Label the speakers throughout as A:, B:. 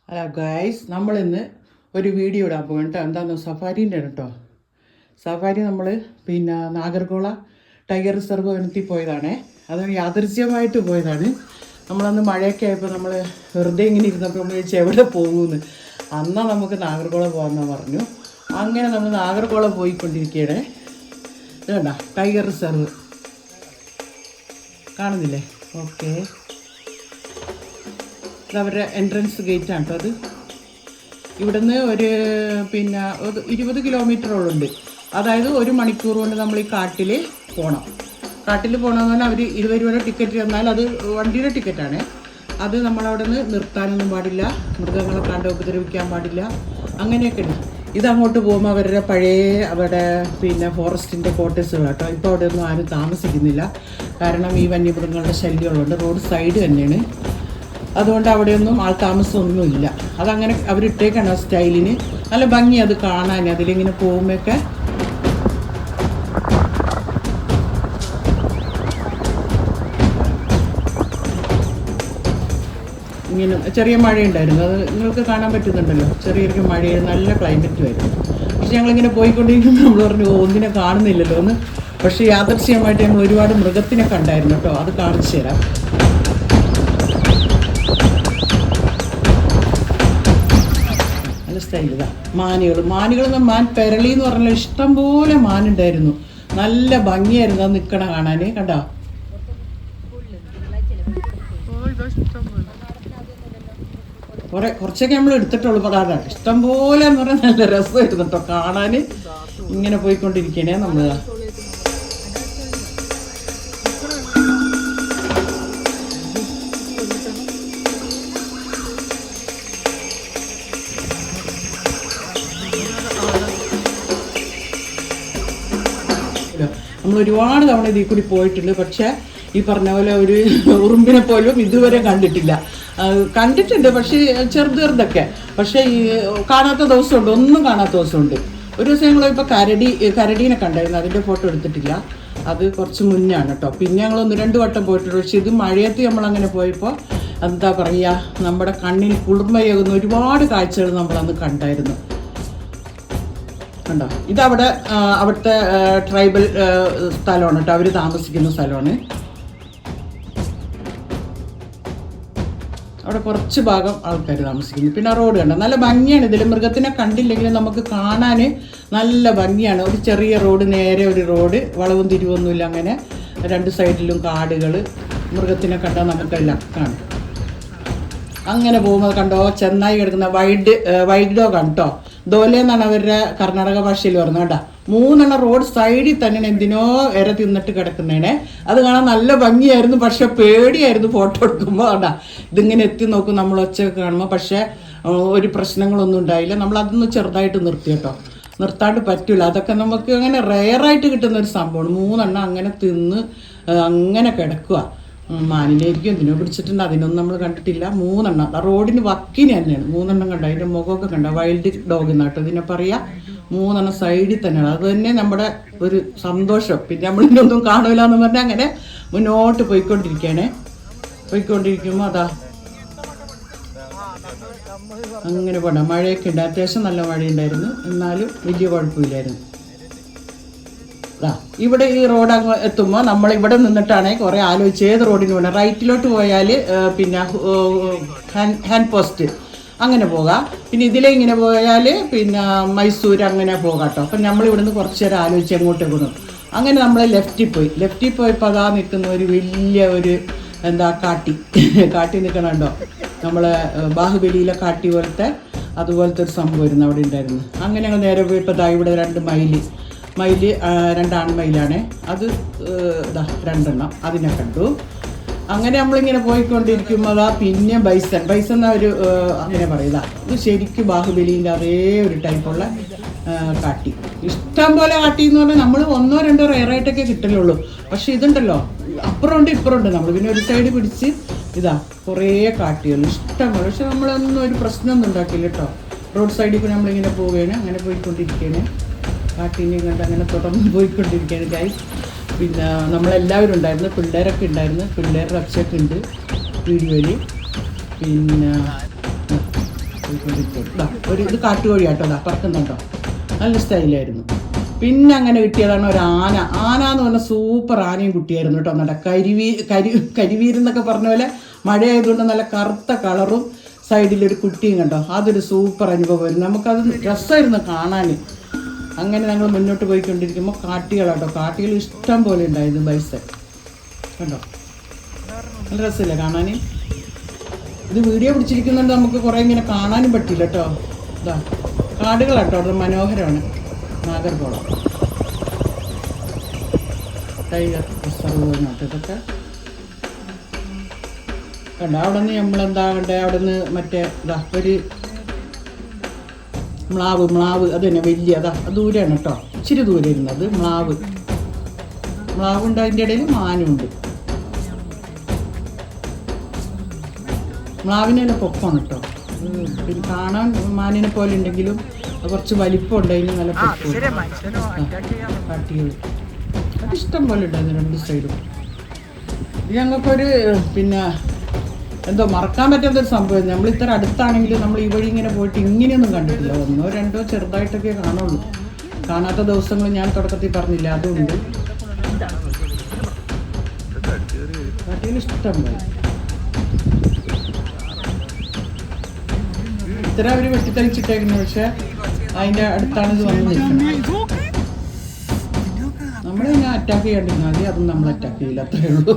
A: Hello guys, നമ്മളിന്ന് ഒരു video ഇടാൻ പോകും കേട്ടോ. എന്താണെന്ന് സഫാരീൻ്റെ കേട്ടോ. സഫാരി നമ്മൾ നാഗർകോള ടൈഗർ റിസർവ് വനത്തിൽ പോയതാണേ. അത് യാദൃശ്യമായിട്ട് പോയതാണ്. നമ്മളന്ന് മഴയൊക്കെ ആയപ്പോൾ നമ്മൾ വെറുതെ ഇങ്ങനെ ഇരുന്നപ്പോൾ നമ്മൾ ചോദിച്ചാൽ എവിടെ പോകുമെന്ന്. അന്നാ നമുക്ക് നാഗർകോള പോകാമെന്ന് പറഞ്ഞു. അങ്ങനെ നമ്മൾ നാഗർകോള പോയിക്കൊണ്ടിരിക്കുകയാണ്. ഇത് കണ്ട ടൈഗർ റിസർവ് കാണുന്നില്ലേ? ഓക്കെ, അവരുടെ എൻട്രൻസ് ഗേറ്റാണ് കേട്ടോ അത്. ഇവിടുന്ന് ഒരു 20 കിലോമീറ്ററോളുണ്ട്. അതായത് 1 മണിക്കൂർ കൊണ്ട് നമ്മൾ ഈ കാട്ടിൽ പോകണം. കാട്ടിൽ പോകണമെന്ന് പറഞ്ഞാൽ അവർ 20 രൂപയുടെ ടിക്കറ്റ് തന്നാൽ അത് വണ്ടിയുടെ ടിക്കറ്റാണ്. അത് നമ്മളവിടെ നിന്ന് നിർത്താനൊന്നും പാടില്ല, മൃഗങ്ങളെ കണ്ട് ഉപദ്രവിക്കാൻ പാടില്ല, അങ്ങനെയൊക്കെ ഉണ്ട്. ഇതങ്ങോട്ട് പോകുമ്പോൾ അവരുടെ അവരുടെ ഫോറസ്റ്റിൻ്റെ ക്വാർട്ടേഴ്സുകൾ കേട്ടോ. ഇപ്പോൾ അവിടെ ഒന്നും ആരും താമസിക്കുന്നില്ല, കാരണം ഈ വന്യമൃഗങ്ങളുടെ ശല്യമുള്ളതുകൊണ്ട്. റോഡ് സൈഡ് തന്നെയാണ്, അതുകൊണ്ട് അവിടെയൊന്നും ആൾ താമസമൊന്നുമില്ല. അതങ്ങനെ അവരിട്ടേക്കാണ് ആ സ്റ്റൈലിന്. നല്ല ഭംഗി അത് കാണാൻ. അതിലിങ്ങനെ പോകുമ്പോഴൊക്കെ ഇങ്ങനെ ചെറിയ മഴയുണ്ടായിരുന്നു, അത് നിങ്ങൾക്ക് കാണാൻ പറ്റുന്നുണ്ടല്ലോ. ചെറിയൊരു മഴയിൽ നല്ല ക്ലൈമറ്റ് വരും. പക്ഷെ ഞങ്ങളിങ്ങനെ പോയിക്കൊണ്ടിരിക്കുമ്പോൾ നമ്മൾ പറഞ്ഞു ഒന്നിനെ കാണുന്നില്ലല്ലോ എന്ന്. പക്ഷേ യാദൃശ്യമായിട്ട് ഞങ്ങൾ ഒരുപാട് മൃഗത്തിനെ കണ്ടായിരുന്നു കേട്ടോ. അത് കാണിച്ചു തരാം. നല്ല സ്റ്റൈൽ ഇതാ മാനുകൾ മാൻ പെരളി എന്ന് പറഞ്ഞാൽ ഇഷ്ടംപോലെ മാനുണ്ടായിരുന്നു. നല്ല ഭംഗിയായിരുന്നു അത് നിൽക്കണ കാണാൻ. കണ്ടോ? കുറച്ചൊക്കെ നമ്മൾ എടുത്തിട്ടുള്ളൂ. അതാണ് ഇഷ്ടംപോലെ എന്ന് പറഞ്ഞാൽ നല്ല രസമായിരുന്നു കേട്ടോ കാണാൻ. ഇങ്ങനെ പോയിക്കൊണ്ടിരിക്കണേ നമ്മൾ. നമ്മൾ ഒരുപാട് തവണ ഇതിൽ കൂടി പോയിട്ടുണ്ട്. പക്ഷേ ഈ പറഞ്ഞ പോലെ ഒരു ഉറുമ്പിനെ പോലും ഇതുവരെ കണ്ടിട്ടുണ്ട്. പക്ഷേ ചെറുതൊക്കെ. പക്ഷേ ഈ കാണാത്ത ദിവസമുണ്ട്, ഒന്നും കാണാത്ത ദിവസമുണ്ട്. ഒരു ദിവസം ഞങ്ങളിപ്പോൾ കരടീനെ കണ്ടായിരുന്നു. അതിൻ്റെ ഫോട്ടോ എടുത്തിട്ടില്ല, അത് കുറച്ച് മുന്നാണ് കേട്ടോ. പിന്നെ ഞങ്ങൾ 1-2 വട്ടം പോയിട്ടുണ്ട്. പക്ഷേ ഇത് മഴയത്ത് നമ്മളങ്ങനെ പോയപ്പോൾ എന്താ പറയുക, നമ്മുടെ കണ്ണിന് കുളിർമയാകുന്ന ഒരുപാട് കാഴ്ചകൾ നമ്മളന്ന് കണ്ടായിരുന്നു. കണ്ടോ? ഇതവിടെ അവിടുത്തെ ട്രൈബൽ സ്ഥലമാണ് കേട്ടോ, അവർ താമസിക്കുന്ന സ്ഥലമാണ്. അവിടെ കുറച്ച് ഭാഗം ആൾക്കാർ താമസിക്കുന്നു. പിന്നെ റോഡ് കണ്ടോ, നല്ല ഭംഗിയാണ്. ഇതിൽ മൃഗത്തിനെ കണ്ടില്ലെങ്കിലും നമുക്ക് കാണാൻ നല്ല ഭംഗിയാണ്. ഒരു ചെറിയ റോഡ്, നേരെ ഒരു റോഡ്, വളവും തിരിവൊന്നുമില്ല. അങ്ങനെ 2 സൈഡിലും കാടുകൾ. മൃഗത്തിനെ കണ്ടാൽ നമുക്കെല്ലാം കാണും. അങ്ങനെ പോകുമ്പോൾ കണ്ടോ ചെന്നായി കിടക്കുന്ന വൈൽഡ് ഡോഗാണ് കേട്ടോ. ദോലെ എന്നാണ് അവരുടെ കർണാടക ഭാഷയിൽ പറഞ്ഞത് കേട്ടോ. 3 റോഡ് സൈഡിൽ തന്നെ എന്തിനോ തിന്നിട്ട് കിടക്കുന്നേനെ. അത് കാണാൻ നല്ല ഭംഗിയായിരുന്നു. പക്ഷെ പേടിയായിരുന്നു ഫോട്ടോ എടുക്കുമ്പോൾ. കേട്ടാ ഇതിങ്ങനെ എത്തി നോക്കും നമ്മൾ ഒച്ചയൊക്കെ കാണുമ്പോൾ. പക്ഷേ ഒരു പ്രശ്നങ്ങളൊന്നും ഉണ്ടായില്ല. നമ്മൾ അതൊന്ന് ചെറുതായിട്ട് നിർത്തി കേട്ടോ. നിർത്താണ്ട് പറ്റില്ല. അതൊക്കെ നമുക്ക് അങ്ങനെ റെയറായിട്ട് കിട്ടുന്ന ഒരു സംഭവമാണ്. 3 അങ്ങനെ തിന്ന് അങ്ങനെ കിടക്കുക. മാനിനെയായിരിക്കും എന്തിനോ പിടിച്ചിട്ടുണ്ട്, അതിനൊന്നും നമ്മൾ കണ്ടിട്ടില്ല. 3 റോഡിന് വക്കിന് തന്നെയാണ് 3 കണ്ടോ. അതിൻ്റെ മുഖമൊക്കെ കണ്ടോ, വൈൽഡ് ഡോഗ് എന്നാട്ടോ ഇതിനെ പറയാ. 3 സൈഡിൽ തന്നെയാണ്. അത് തന്നെ നമ്മുടെ ഒരു സന്തോഷം. പിന്നെ നമ്മളിതൊന്നും കാണൂല എന്ന് പറഞ്ഞാൽ അങ്ങനെ മുന്നോട്ട് പോയിക്കൊണ്ടിരിക്കുമ്പോൾ അതാ അങ്ങനെ പോകണം. മഴയൊക്കെ ഉണ്ട്, അത്യാവശ്യം നല്ല മഴയുണ്ടായിരുന്നു. എന്നാലും വലിയ കുഴപ്പമില്ലായിരുന്നു. ഇവിടെ ഈ റോഡ് അങ്ങ് എത്തുമ്പോൾ നമ്മൾ ഇവിടെ നിന്നിട്ടാണ് കുറേ ആലോചിച്ച് ഏത് റോഡിന് പോകണം. റൈറ്റിലോട്ട് പോയാൽ ഹാൻഡ് പോസ്റ്റ് അങ്ങനെ പോകാം. പിന്നെ ഇതിലെ ഇങ്ങനെ പോയാൽ മൈസൂർ അങ്ങനെ പോകാം കേട്ടോ. അപ്പം നമ്മൾ ഇവിടുന്ന് കുറച്ച് നേരം ആലോചിച്ച് എങ്ങോട്ട് പോകുന്നു. അങ്ങനെ നമ്മൾ ലെഫ്റ്റിൽ പോയപ്പോൾ അതാ നിൽക്കുന്ന ഒരു വലിയ ഒരു കാട്ടി നിൽക്കണുണ്ടോ. നമ്മളെ ബാഹുബലിയിലെ കാട്ടി അതുപോലത്തെ ഒരു സംഭവമായിരുന്നു അവിടെ ഉണ്ടായിരുന്നു. അങ്ങനെ ഞങ്ങൾ നേരെ പോയപ്പോൾ ദാ ഇവിടെ 2 മൈല് 2 ആൺമയിലാണ്. അത് 2 അതിനെ കണ്ടു. അങ്ങനെ നമ്മളിങ്ങനെ പോയിക്കൊണ്ടിരിക്കുമ്പോൾ പിന്നെ ബൈസൺ ഒരു അങ്ങനെ പറയുക. ഇത് ശരിക്കും ബാഹുബലിൻ്റെ അതേ ഒരു ടൈപ്പുള്ള കാട്ടി. ഇഷ്ടം പോലെ കാട്ടി എന്ന് പറഞ്ഞാൽ നമ്മൾ 1-2 റെയറായിട്ടൊക്കെ കിട്ടലുള്ളൂ. പക്ഷെ ഇതുണ്ടല്ലോ, അപ്പുറമുണ്ട് ഇപ്പുറമുണ്ട്. നമ്മൾ പിന്നെ ഒരു സൈഡ് പിടിച്ച് കുറേ കാട്ടികൾ ഇഷ്ടം പോലെ. പക്ഷെ നമ്മളൊന്നും ഒരു പ്രശ്നമൊന്നും ഉണ്ടാക്കില്ല കേട്ടോ. റോഡ് സൈഡിൽ കൂടെ നമ്മളിങ്ങനെ പോവുകയാണ്. അങ്ങനെ പോയിക്കൊണ്ടിരിക്കുകയാണ്. കാട്ടിനെയും കണ്ട് അങ്ങനെ തുടർന്ന് പോയിക്കൊണ്ടിരിക്കുകയാണ് ഗൈസ്. പിന്നെ നമ്മളെല്ലാവരും ഉണ്ടായിരുന്നു, പിള്ളേരൊക്കെ ഉണ്ടായിരുന്നു, പിള്ളേരുടെ ഒച്ചയൊക്കെ ഉണ്ട് വീഡിയോയിൽ. പിന്നെ ഒരു ഇത് കാട്ടുകോഴിയാട്ടോ, അതാ പറക്കുന്നുണ്ടോ, നല്ല സ്റ്റൈലായിരുന്നു. പിന്നെ അങ്ങനെ കിട്ടിയതാണ് ഒരു ആന. ആന എന്ന് പറഞ്ഞാൽ സൂപ്പർ ആനയും കുട്ടിയായിരുന്നു കേട്ടോ. നല്ല കരിവീരെന്നൊക്കെ പറഞ്ഞ പോലെ മഴയായതുകൊണ്ട് നല്ല കറുത്ത കളറും സൈഡിലൊരു കുട്ടിയും കണ്ടോ. അതൊരു സൂപ്പർ അനുഭവമായിരുന്നു, നമുക്കത് രസമായിരുന്നു കാണാൻ. അങ്ങനെ ഞങ്ങൾ മുന്നോട്ട് പോയിക്കൊണ്ടിരിക്കുമ്പോൾ കാട്ടികളാട്ടോ, കാട്ടികൾ ഇഷ്ടം പോലെ ഉണ്ടായിരുന്നു. ബൈസ് കണ്ടോ, നല്ല രസമില്ലേ കാണാൻ. ഇത് വീഡിയോ പിടിച്ചിരിക്കുന്നുണ്ട്, നമുക്ക് കുറേ ഇങ്ങനെ കാണാനും പറ്റില്ല കേട്ടോ. ഇതാ കാടുകളാട്ടോ, അത് മനോഹരമാണ്. നാഗർകോളം ടൈഗർ റിസർവ് നാട്ടോ ഇതൊക്കെ കണ്ടോ. അവിടെ നിന്ന് നമ്മളെന്താ കണ്ടേ, അവിടെ നിന്ന് മറ്റേ ഇതാ ഒരു മ്ലാവ് അത് തന്നെ വലിയ അതാ ദൂരെയാണ് കേട്ടോ, ഇച്ചിരി ദൂരെ ഇരുന്നത് മ്ലാവുണ്ട്. അതിൻ്റെ ഇടയിൽ മാനുണ്ട്. മ്ലാവിന് തന്നെ പൊക്കമാണ് കേട്ടോ. പിന്നെ കാണാൻ മാനിനെ പോലെ ഉണ്ടെങ്കിലും കുറച്ച് വലിപ്പം ഉണ്ടായിരുന്നു, നല്ല പൊക്കം. കാട്ടികൾ അത് ഇഷ്ടം പോലെ ഉണ്ടായിരുന്നു രണ്ട് സൈഡും. ഇത് ഞങ്ങൾക്കൊരു പിന്നെ എന്തോ മറക്കാൻ പറ്റാത്തൊരു സംഭവം. നമ്മൾ ഇത്ര അടുത്താണെങ്കിലും നമ്മൾ ഈ വഴി ഇങ്ങനെ പോയിട്ട് ഇങ്ങനെയൊന്നും കണ്ടിട്ടില്ല. 1 or 2 ചെറുതായിട്ടൊക്കെ കാണുള്ളൂ. കാണാത്ത ദിവസങ്ങൾ ഞാൻ തുടക്കത്തിൽ പറഞ്ഞില്ല, അതുകൊണ്ട് കാട്ടികൾ ഇഷ്ടം പോലെ. ഇത്ര അവർ വെട്ടിത്തളിച്ചിട്ടേക്കുന്നു, പക്ഷെ അതിൻ്റെ അടുത്താണ് ഇത് വന്ന് നിൽക്കുന്നത്. നമ്മളെ ഞാൻ അറ്റാക്ക് ചെയ്യാണ്ടിരുന്നാൽ മതി, അതും നമ്മൾ അറ്റാക്ക് ചെയ്യില്ല, അത്രേ ഉള്ളൂ.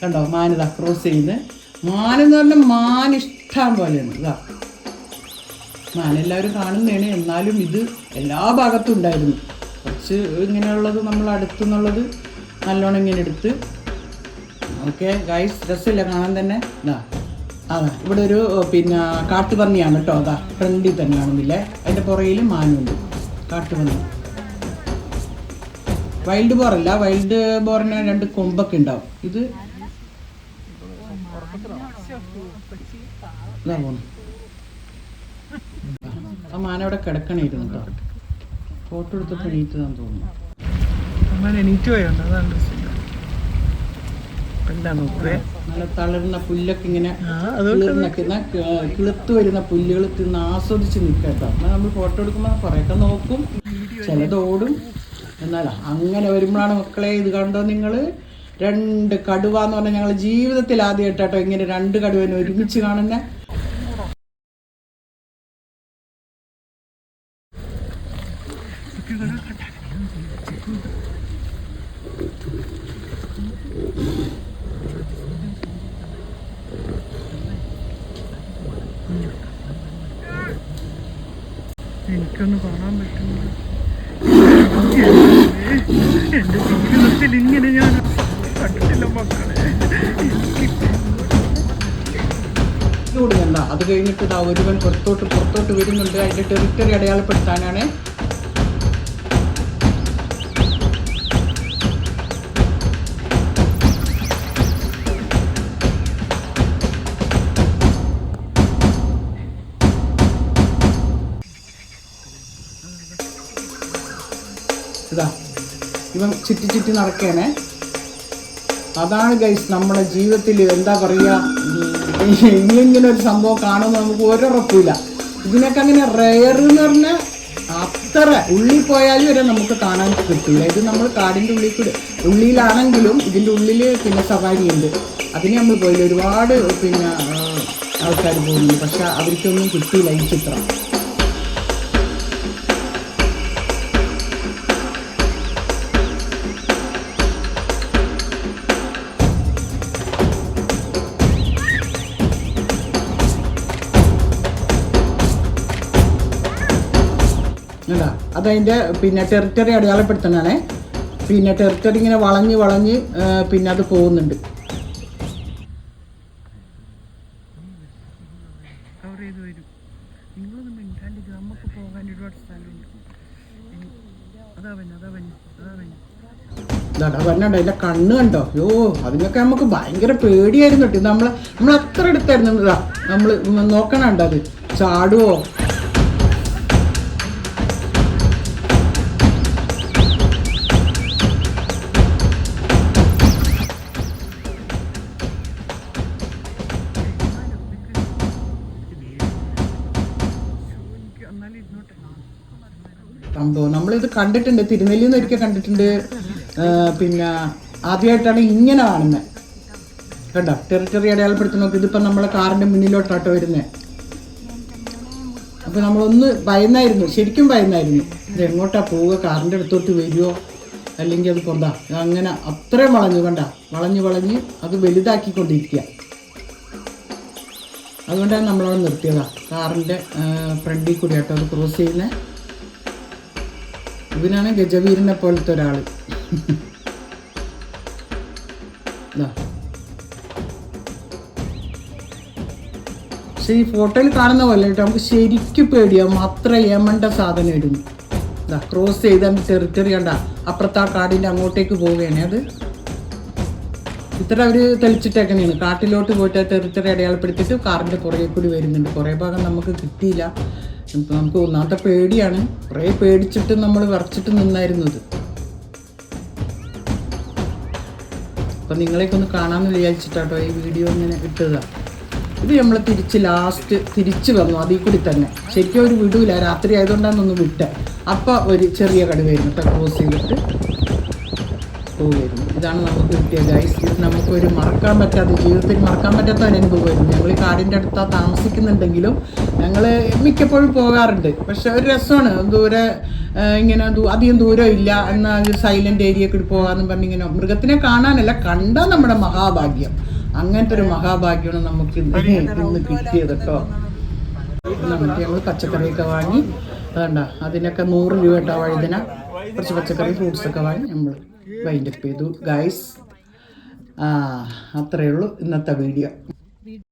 A: കണ്ടോ മാനിതാ ക്രോസ് ചെയ്ത്. മാനെന്ന് പറഞ്ഞാൽ മാൻ ഇഷ്ടം പോലെയാണ്. ഇതാ മാനെല്ലാവരും കാണുന്നതാണ്, എന്നാലും ഇത് എല്ലാ ഭാഗത്തും ഉണ്ടായിരുന്നു. കുറച്ച് ഇങ്ങനെയുള്ളത് നമ്മൾ അടുത്തുനിന്നുള്ളത് നല്ലോണം ഇങ്ങനെ എടുത്ത്. ഓക്കെ ഗൈസ്, രസമില്ല കാണാൻ തന്നെ. ഇതാ ഇവിടെ ഒരു പിന്നെ കാട്ടുപന്നിയാണ് കേട്ടോ. അതാ ഫ്രണ്ടിൽ തന്നെ കാണുന്നില്ലേ, അതിൻ്റെ പുറകിൽ മാനുണ്ട്. കാട്ടുപന്നി വൈൽഡ് ബോറല്ല, വൈൽഡ് ബോറിന് 2 കൊമ്പൊക്കെ ഉണ്ടാവും. ഇത് ഇതാ പോന്നു. ആ മാന അവിടെ കിടക്കണായിരുന്നു കേട്ടോ. ഫോട്ടോ എടുത്തപ്പോൾ എണീറ്റതാന്ന് തോന്നുന്നു. നല്ല തളർന്ന പുല്ലൊക്കെ ഇങ്ങനെ കിളുത്ത് വരുന്ന പുല്ലുകൾ തിന്ന് ആസ്വദിച്ച് നിൽക്കുക കേട്ടോ. എന്നാൽ നമ്മൾ ഫോട്ടോ എടുക്കുമ്പോൾ കുറേയൊക്കെ നോക്കും, ചിലതോടും. എന്നാൽ അങ്ങനെ വരുമ്പോഴാണ് മക്കളെ ഇത് കണ്ടോ നിങ്ങൾ, 2 കടുവ എന്ന് പറഞ്ഞാൽ ഞങ്ങൾ ജീവിതത്തിൽ ആദ്യമായിട്ടോ ഇങ്ങനെ 2 കടുവനെ ഒരുമിച്ച് കാണുന്ന.
B: എനിക്കൊന്ന് കാണാൻ പറ്റുന്നില്ല എൻ്റെ ജീവിതത്തിൽ, ഇങ്ങനെ ഞാൻ കണ്ടിട്ടില്ല മക്കളെ.
A: കൊടുക്കണ്ട. അത് കഴിഞ്ഞിട്ട് ഇതാ ഒരുവൻ പുറത്തോട്ട് വരുന്നുണ്ട്. അതിൻ്റെ ടെറിട്ടറി അടയാളപ്പെടുത്താനാണ്. ഇതാ ഇവൻ ചുറ്റി നടക്കണേ. അതാണ് ഗൈസ് നമ്മുടെ ജീവിതത്തിൽ എന്താ പറയുക, ഇങ്ങനെ ഒരു സംഭവം കാണുമ്പോൾ നമുക്ക് ഒരുറപ്പില്ല. ഇതിനൊക്കെ അങ്ങനെ റെയർ എന്ന് പറഞ്ഞാൽ അത്ര ഉള്ളിൽ പോയാലും വരെ നമുക്ക് കാണാൻ കിട്ടില്ല. ഇത് നമ്മൾ കാടിൻ്റെ ഉള്ളിലാണെങ്കിലും ഇതിൻ്റെ ഉള്ളിൽ പിന്നെ സവാരി ഉണ്ട്, അതിന് നമ്മൾ പോയില്ല. ഒരുപാട് പിന്നെ ആൾക്കാർ പോകുന്നുണ്ട്, പക്ഷെ അവർക്കൊന്നും കിട്ടിയില്ല ഈ ചിത്രം. അതതിൻ്റെ പിന്നെ ടെറിട്ടറി അടയാളപ്പെടുത്തണേ. പിന്നെ ടെറിട്ടറി ഇങ്ങനെ വളഞ്ഞ് പിന്നെ അത് പോകുന്നുണ്ട്.
B: ഒരുപാട് സ്ഥലമുണ്ട്. അതാ വന്യ.
A: ഇതാടാ വന്നണ്ട അതിന്റെ കണ്ണ് കണ്ടോ? യോ അതിനൊക്കെ നമുക്ക് ഭയങ്കര പേടിയായിരുന്നു കേട്ടോ. നമ്മൾ അത്ര എടുത്തായിരുന്നു. ഇതാ നമ്മൾ നോക്കണുണ്ടോ അത് ചാടുവോ? സംഭവം നമ്മളിത് കണ്ടിട്ടുണ്ട്, തിരുനെല്ലിയിൽ നിന്ന് ഒരിക്കൽ കണ്ടിട്ടുണ്ട്. പിന്നെ ആദ്യമായിട്ടാണ് ഇങ്ങനെ കാണുന്നത് കേട്ടോ. ടെറിട്ടറി അടയാളപ്പെടുത്തി നോക്കി. ഇതിപ്പോൾ നമ്മളെ കാറിൻ്റെ മുന്നിലോട്ടാട്ടോ വരുന്നത്. അപ്പോൾ നമ്മളൊന്ന് ഭയന്നായിരുന്നു, ശരിക്കും ഭയന്നായിരുന്നു. ഇത് എങ്ങോട്ടാ പോവുക, കാറിൻ്റെ അടുത്തോട്ട് വരുമോ അല്ലെങ്കിൽ അത് കൊണ്ടാ അങ്ങനെ അത്രയും വളഞ്ഞു കണ്ട വളഞ്ഞ് അത് വലുതാക്കിക്കൊണ്ടിരിക്കുക. അതുകൊണ്ടാണ് നമ്മളവിടെ നിർത്തിയതാ. കാറിൻ്റെ ഫ്രണ്ടിൽ കൂടി ആട്ടോ അത് ക്രോസ് ചെയ്യുന്നത്. ഇതിനാണ് ഗജവീരനെ പോലത്തെ ഒരാൾ. പക്ഷെ ഈ ഫോട്ടോയിൽ കാണുന്ന പോലെ കേട്ടോ നമുക്ക് ശരിക്കും പേടിയാവും. അത്ര ഏമണ്ട സാധനം ഇടുന്നു. ഇതാ ക്രോസ് ചെയ്ത ടെറിട്ടറി കണ്ട അപ്പുറത്തെ ആ കാടിൻ്റെ അങ്ങോട്ടേക്ക് പോവുകയാണ്. അത് ഇത്ര അവർ തെളിച്ചിട്ടേക്കനെയാണ്. കാട്ടിലോട്ട് പോയിട്ട് ടെറിട്ടറി അടയാളപ്പെടുത്തിയിട്ട് കാറിൻ്റെ പുറകെ കൂടി വരുന്നുണ്ട്. കുറേ ഭാഗം നമുക്ക് കിട്ടിയില്ല. ഇപ്പം നമുക്ക് ഒന്നാമത്തെ പേടിയാണ്. കുറേ പേടിച്ചിട്ട് നമ്മൾ വിറച്ചിട്ട് നിന്നായിരുന്നു ഇത്. അപ്പം നിങ്ങളെയൊക്കെ ഒന്ന് കാണാമെന്ന് വിചാരിച്ചിട്ടാട്ടോ ഈ വീഡിയോ ഇങ്ങനെ ഇട്ടതാണ്. ഇത് നമ്മൾ തിരിച്ച് വന്നു അതിൽ കൂടി തന്നെ. ശരിക്കും ഒരു വിടൂല, രാത്രി ആയതുകൊണ്ടാണെന്നൊന്ന് വിട്ടേ. അപ്പോൾ ഒരു ചെറിയ കടുവായിരുന്നു കേട്ടോ ക്രോസ് ചെയ്തിട്ട് പോവുമായിരുന്നു. ഇതാണ് നമുക്ക് കിട്ടിയ ഗൈസ്. ഇത് നമുക്കൊരു ജീവിതത്തിൽ മറക്കാൻ പറ്റാത്ത ഒരു അനുഭവമായിരുന്നു. ഞങ്ങൾ ഈ കാടിൻ്റെ അടുത്താണ് താമസിക്കുന്നുണ്ടെങ്കിലും ഞങ്ങൾ മിക്കപ്പോഴും പോകാറുണ്ട്. പക്ഷെ ഒരു രസമാണ്. ദൂരെ ഇങ്ങനെ അധികം ദൂരം ഇല്ല എന്നാൽ ഒരു സൈലൻ്റ് ഏരിയയിൽ കൂടി പോകാമെന്ന് പറഞ്ഞിങ്ങനെ മൃഗത്തിനെ കാണാനല്ല, കണ്ടാൽ നമ്മുടെ മഹാഭാഗ്യം. അങ്ങനത്തെ ഒരു മഹാഭാഗ്യമാണ് നമുക്ക് ഇന്ന് കിട്ടിയത് കേട്ടോ. എന്നിട്ട് ഞങ്ങൾ പച്ചക്കറിയൊക്കെ വാങ്ങി വേണ്ട അതിനൊക്കെ 100 രൂപ കേട്ടോ. വഴുതന കുറച്ച് പച്ചക്കറി ഫ്രൂട്ട്സൊക്കെ വാങ്ങി നമ്മൾ വൈൻഡപ്പ് ചെയ്തു ഗൈസ്. അത്രയേ ഉള്ളൂ ഇന്നത്തെ വീഡിയോ.